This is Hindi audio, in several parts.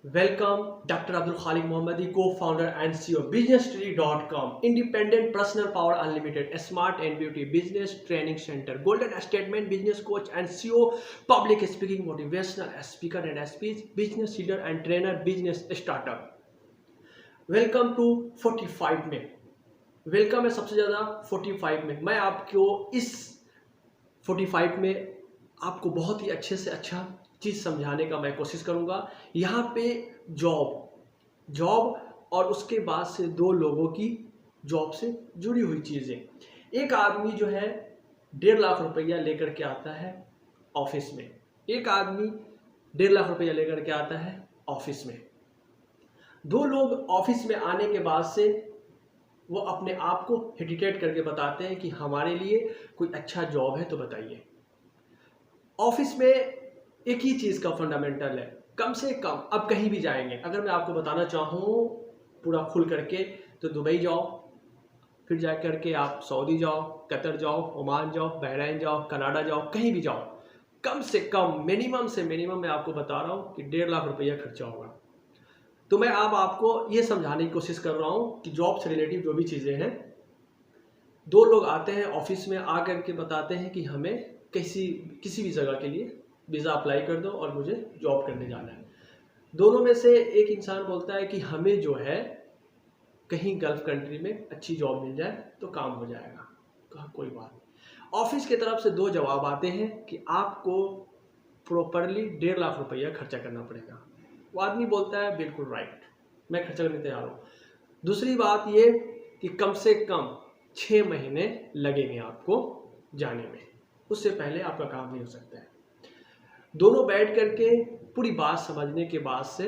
Welcome, Dr. Abdul Khalik Mohammadi, co-founder and CEO, BusinessTree.com, Independent Personal Power Unlimited, Smart and Beauty Business Training Center, Golden Statement Business Coach and CEO, Public Speaking Motivational Speaker and speech, Business Leader and Trainer, Business Startup. Welcome to 45 में। वेलकम है सबसे ज़्यादा 45 में। मैं आपको इस 45 में आपको बहुत ही अच्छे से अच्छा चीज़ समझाने का मैं कोशिश करूँगा। यहाँ पे जॉब और उसके बाद से दो लोगों की जॉब से जुड़ी हुई चीज़ें। एक आदमी जो है 1.5 लाख रुपया लेकर के आता है ऑफिस में, एक आदमी 1.5 लाख रुपया लेकर के आता है ऑफिस में। दो लोग ऑफिस में आने के बाद से वो अपने आप को हेजिटेट करके बताते हैं कि हमारे लिए कोई अच्छा जॉब है तो बताइए। ऑफिस में एक ही चीज़ का फंडामेंटल है, कम से कम अब कहीं भी जाएंगे, अगर मैं आपको बताना चाहूँ पूरा खुल करके, तो दुबई जाओ, फिर जा करके आप सऊदी जाओ, कतर जाओ, ओमान जाओ, बहरीन जाओ, कनाडा जाओ, कहीं भी जाओ, कम से कम मिनिमम से मिनिमम मैं आपको बता रहा हूँ कि 1.5 लाख रुपया खर्चा होगा। तो मैं अब आपको ये समझाने की कोशिश कर रहा हूँ कि जॉब से रिलेटिव जो भी चीज़ें हैं, दो लोग आते हैं ऑफिस में, आ करके बताते हैं कि हमें किसी भी जगह के लिए वीज़ा अप्लाई कर दो और मुझे जॉब करने जाना है। दोनों में से एक इंसान बोलता है कि हमें जो है कहीं गल्फ कंट्री में अच्छी जॉब मिल जाए तो काम हो जाएगा। कहा कोई बात नहीं। ऑफिस की तरफ से दो जवाब आते हैं कि आपको प्रॉपरली 1.5 लाख रुपया खर्चा करना पड़ेगा। वो आदमी बोलता है बिल्कुल राइट, मैं खर्चा करने तैयार हूँ। दूसरी बात ये कि कम से कम 6 महीने लगेंगे आपको जाने में, उससे पहले आपका काम नहीं हो सकता है। दोनों बैठ करके पूरी बात समझने के बाद से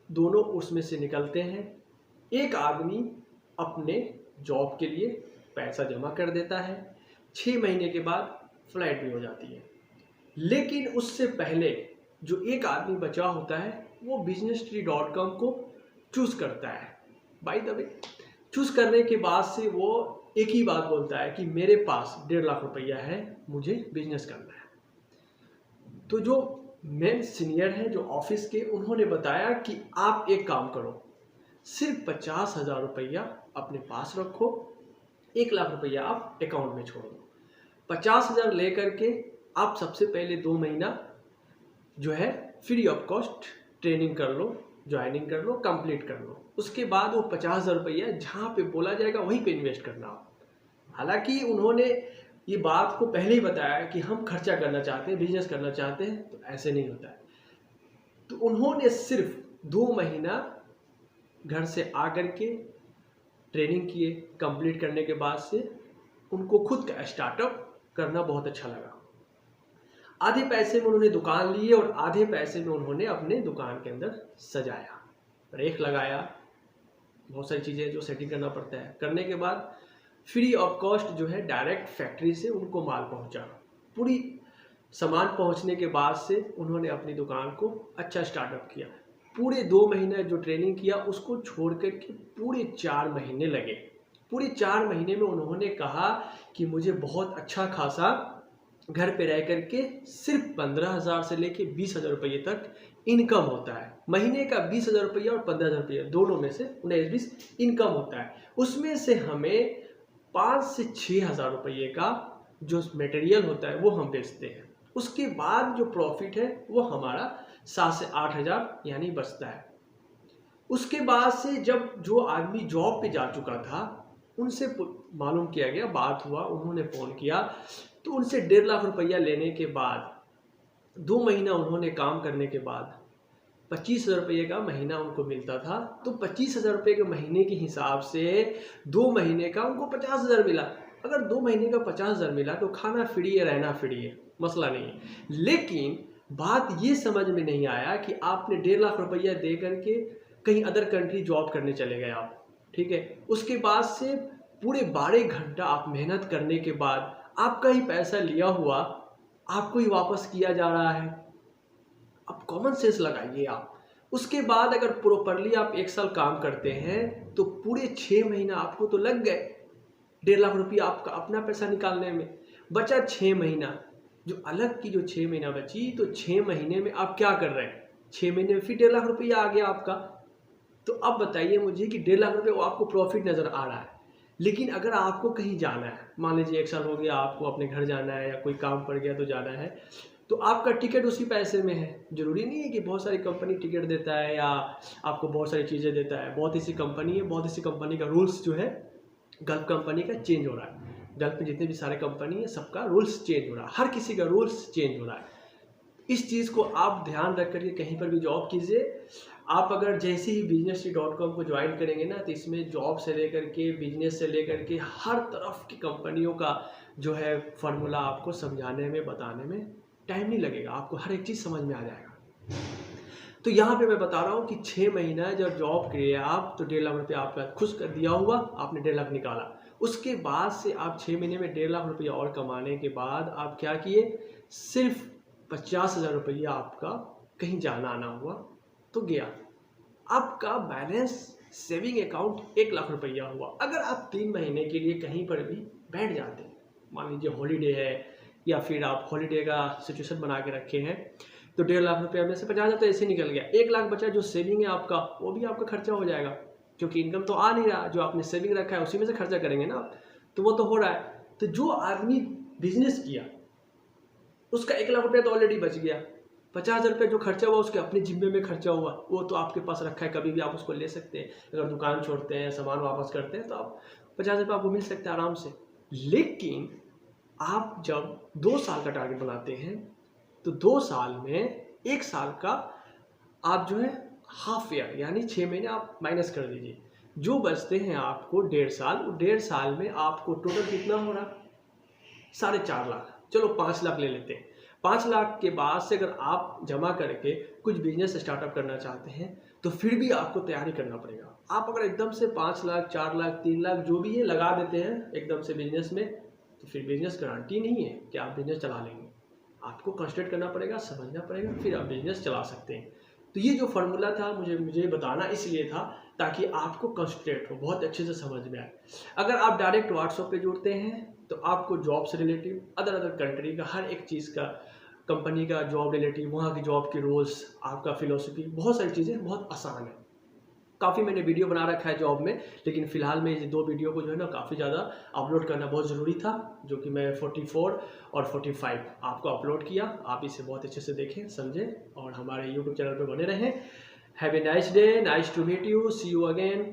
दोनों उसमें से निकलते हैं। एक आदमी अपने जॉब के लिए पैसा जमा कर देता है, 6 महीने के बाद फ्लाइट भी हो जाती है। लेकिन उससे पहले जो एक आदमी बचा होता है वो BusinessTree.com को चूज़ करता है। बाय द वे, चूज़ करने के बाद से वो एक ही बात बोलता है कि मेरे पास 1.5 लाख रुपया है, मुझे बिजनेस करना है। तो जो मेन सीनियर हैं जो ऑफिस के, उन्होंने बताया कि आप एक काम करो, सिर्फ 50,000 रुपया अपने पास रखो, 1 लाख रुपया आप अकाउंट में छोड़ दो। 50,000 लेकर के आप सबसे पहले 2 महीना जो है फ्री ऑफ कॉस्ट ट्रेनिंग कर लो, ज्वाइनिंग कर लो, कंप्लीट कर लो। उसके बाद वो 50,000 रुपया जहाँ पे बोला जाएगा वहीं पे इन्वेस्ट करना हो। हालांकि उन्होंने ये बात को पहले ही बताया कि हम खर्चा करना चाहते हैं, बिजनेस करना चाहते हैं, तो ऐसे नहीं होता है। तो उन्होंने सिर्फ 2 महीना घर से आकर के ट्रेनिंग किए, कंप्लीट करने के बाद से उनको खुद का स्टार्टअप करना बहुत अच्छा लगा। आधे पैसे में उन्होंने दुकान ली और आधे पैसे में उन्होंने अपने दुकान के अंदर सजाया, रेख लगाया, बहुत सारी चीज़ें जो सेटिंग करना पड़ता है। करने के बाद फ्री ऑफ कॉस्ट जो है डायरेक्ट फैक्ट्री से उनको माल पहुंचा। पूरी सामान पहुंचने के बाद से उन्होंने अपनी दुकान को अच्छा स्टार्टअप किया। पूरे 2 महीने जो ट्रेनिंग किया उसको छोड़ कर के पूरे 4 महीने लगे। पूरे 4 महीने में उन्होंने कहा कि मुझे बहुत अच्छा खासा घर पे रह करके सिर्फ 15,000 से लेके 20,000 रुपये तक इनकम होता है। महीने का 20,000 रुपया और 15,000 रुपया दोनों में से 19-20 इनकम होता है। उसमें से हमें 5 से 6,000 रुपये का जो मटेरियल होता है वो हम बेचते हैं। उसके बाद जो प्रॉफिट है वो हमारा 7 से 8,000 यानी बचता है। उसके बाद से जब जो आदमी जॉब पे जा चुका था उनसे मालूम किया गया, बात हुआ, उन्होंने फ़ोन किया, तो उनसे 1.5 लाख रुपया लेने के बाद 2 महीना उन्होंने काम करने के बाद 25,000 रुपये का महीना उनको मिलता था। तो 25,000 रुपये के महीने के हिसाब से 2 महीने का उनको 50,000 मिला। अगर 2 महीने का 50,000 मिला तो खाना फ्री है, रहना फ्री है, मसला नहीं है। लेकिन बात ये समझ में नहीं आया कि आपने 1.5 लाख रुपया दे करके कहीं अदर कंट्री जॉब करने चले गए आप, ठीक है। उसके बाद से पूरे 12 घंटा आप मेहनत करने के बाद आपका ही पैसा लिया हुआ आपको ही वापस किया जा रहा है। अब कॉमन सेंस लगाइए आप। उसके बाद अगर प्रॉपरली आप 1 साल काम करते हैं तो पूरे 6 महीना आपको तो लग गए 1.5 लाख रुपया आपका अपना पैसा निकालने में। बचा 6 महीना, जो अलग की जो 6 महीना बची, तो 6 महीने में आप क्या कर रहे हैं? 6 महीने में फिर 1.5 लाख रुपया आ गया आपका। तो अब बताइए मुझे कि 1.5 लाख रुपये वो आपको प्रॉफिट नज़र आ रहा है। लेकिन अगर आपको कहीं जाना है, मान लीजिए 1 साल हो गया, आपको अपने घर जाना है या कोई काम पड़ गया तो जाना है, तो आपका टिकट उसी पैसे में है। ज़रूरी नहीं है कि बहुत सारी कंपनी टिकट देता है या आपको बहुत सारी चीज़ें देता है। बहुत ऐसी कंपनी है, बहुत ऐसी कंपनी का रूल्स जो है गल्फ कंपनी का चेंज हो रहा है। गल्फ में जितने भी सारे कंपनी है सबका रूल्स चेंज हो रहा है, हर किसी का रूल्स चेंज हो रहा है। इस चीज़ को आप ध्यान रख करके कहीं पर भी जॉब कीजिए। आप अगर जैसे ही business.com को ज्वाइन करेंगे ना, तो इसमें जॉब से लेकर के बिजनेस से लेकर के हर तरफ की कंपनियों का जो है फार्मूला आपको समझाने में बताने में टाइम नहीं लगेगा, आपको हर एक चीज़ समझ में आ जाएगा। तो यहाँ पे मैं बता रहा हूँ कि 6 महीना जब जॉब किए आप, तो 1.5 लाख रुपया आपका खुश कर दिया हुआ, आपने 1.5 लाख निकाला। उसके बाद से आप 6 महीने में 1.5 लाख रुपया और कमाने के बाद आप क्या किए, सिर्फ 50,000 रुपया आपका कहीं जाना आना हुआ तो गया। आपका बैलेंस सेविंग अकाउंट 1 लाख रुपया हुआ। अगर आप 3 महीने के लिए कहीं पर भी बैठ जाते हैं, मान लीजिए हॉलीडे है या फिर आप हॉलीडे का सिचुएशन बना के रखे हैं, तो 1.5 लाख रुपया में से 50,000 तो ऐसे निकल गया। 1 लाख बचा जो सेविंग है आपका, वो भी आपका खर्चा हो जाएगा, क्योंकि इनकम तो आ नहीं रहा। जो आपने सेविंग रखा है उसी में से खर्चा करेंगे ना आप, तो वो तो हो रहा है। तो जो आदमी बिजनेस किया उसका 1 लाख रुपया तो ऑलरेडी बच गया। 50,000 रुपये जो खर्चा हुआ उसके अपने जिम्मे में खर्चा हुआ, वो तो आपके पास रखा है, कभी भी आप उसको ले सकते हैं। अगर दुकान छोड़ते हैं, सामान वापस करते हैं, तो आप 50,000 रुपये आपको मिल सकते हैं आराम से। लेकिन आप जब 2 साल का टारगेट बनाते हैं, तो 2 साल में 1 साल का आप जो है हाफ ईयर यानी 6 महीने आप माइनस कर दीजिए, जो बचते हैं आपको 1.5 साल, वो 1.5 साल में आपको टोटल कितना हो रहा, 4.5 लाख। चलो 5 लाख ले लेते हैं। 5 लाख के बाद से अगर आप जमा करके कुछ बिजनेस स्टार्टअप करना चाहते हैं, तो फिर भी आपको तैयारी करना पड़ेगा। आप अगर एकदम से 5 लाख, 4 लाख, 3 लाख जो भी है लगा देते हैं एकदम से बिजनेस में, तो फिर बिजनेस गारंटी नहीं है कि आप बिजनेस चला लेंगे। आपको कंसंट्रेट करना पड़ेगा, समझना पड़ेगा, फिर आप बिजनेस चला सकते हैं। तो ये जो फार्मूला था मुझे बताना इसलिए था ताकि आपको कंसंट्रेट हो, बहुत अच्छे से समझ में आए। अगर आप डायरेक्ट व्हाट्सएप पे जुड़ते हैं, तो आपको जॉब से रिलेटिव अदर कंट्री का हर एक चीज़ का, कंपनी का जॉब रिलेटिव, वहाँ की जॉब के रूल्स, आपका फिलोसफी, बहुत सारी चीज़ें बहुत आसान है। काफ़ी मैंने वीडियो बना रखा है जॉब में, लेकिन फ़िलहाल में ये 2 वीडियो को जो है ना काफ़ी ज़्यादा अपलोड करना बहुत ज़रूरी था, जो कि मैं 44 और 45 आपको अपलोड किया। आप इसे बहुत अच्छे से देखें, समझें और हमारे यूट्यूब चैनल पर बने रहें। Have a nice day, nice to meet you, see you again.